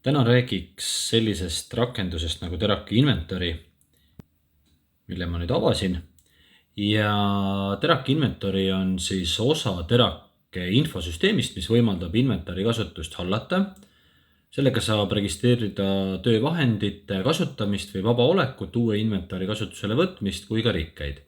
Täna räägiks sellisest rakendusest nagu Teraki Inventory, mille ma nüüd avasin. Ja Teraki Inventory on siis osa Terake infosüsteemist, mis võimaldab inventari kasutust hallata. Sellega saab registreerida töövahendite kasutamist või vaba olekut, uue inventari kasutusele võtmist kui ka rikkeid.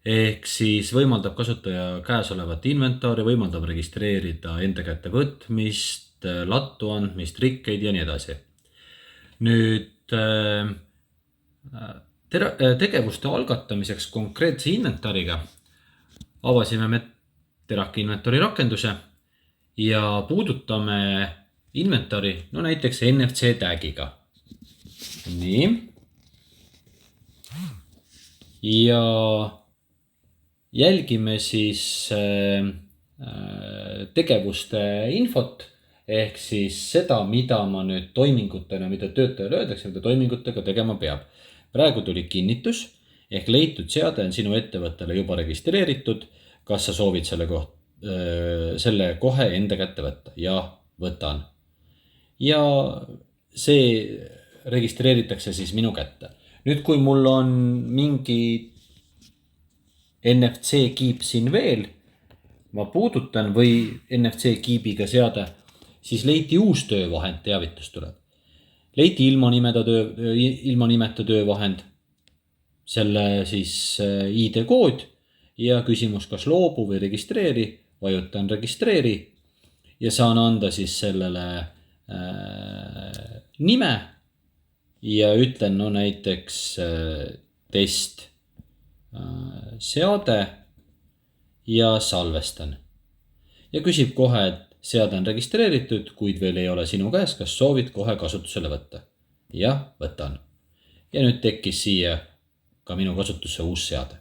Ehk siis võimaldab kasutaja käesolevat inventari, võimaldab registreerida enda kätte võtmist, lattu andmist, rikkeid ja nii edasi. Nüüd tegevuste algatamiseks konkreetse inventariga avasime me Teraki Inventory rakenduse ja puudutame inventari, no näiteks NFC tagiga. Nii. Ja jälgime siis tegevuste infot ehk siis seda, mida ma nüüd toimingutena, mida töötajale öeldakse, mida toimingutega tegema peab. Praegu tuli kinnitus ehk leitud seade on sinu ettevõttele juba registreeritud. Kas sa soovid selle kohe enda kätte võtta? Ja võtan. Ja see registreeritakse siis minu kätte. Nüüd, kui mul on mingi NFC kiip siin veel, ma puudutan või NFC kiibiga seade, siis leiti uus töövahend, teavitus tuleb. Leiti ilma nimeta töövahend, selle siis ID kood ja küsimus, kas loobu või registreeri, vajutan registreeri ja saan anda siis sellele nime ja ütlen no näiteks test seade ja salvestan. Ja küsib kohe, et seade on registreeritud, kuid veel ei ole sinu käes, kas soovid kohe kasutusele võtta? Jah, võtan. Ja nüüd tekkis siia ka minu kasutusse uus seade.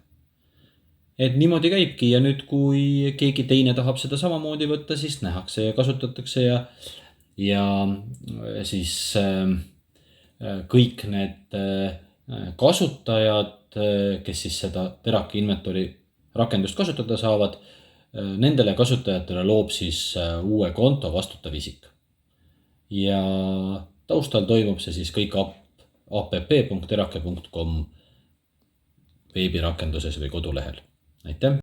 Et niimoodi käibki ja nüüd, kui keegi teine tahab seda samamoodi võtta, siis nähakse ja kasutatakse ja siis kõik need kasutajad, kes siis seda Teraki Inventory rakendust kasutada saavad, nendele kasutajatele loob siis uue konto vastutav isik. Ja taustal toimub see siis kõik app.terake.com veebirakenduses või kodulehel. Aitäh!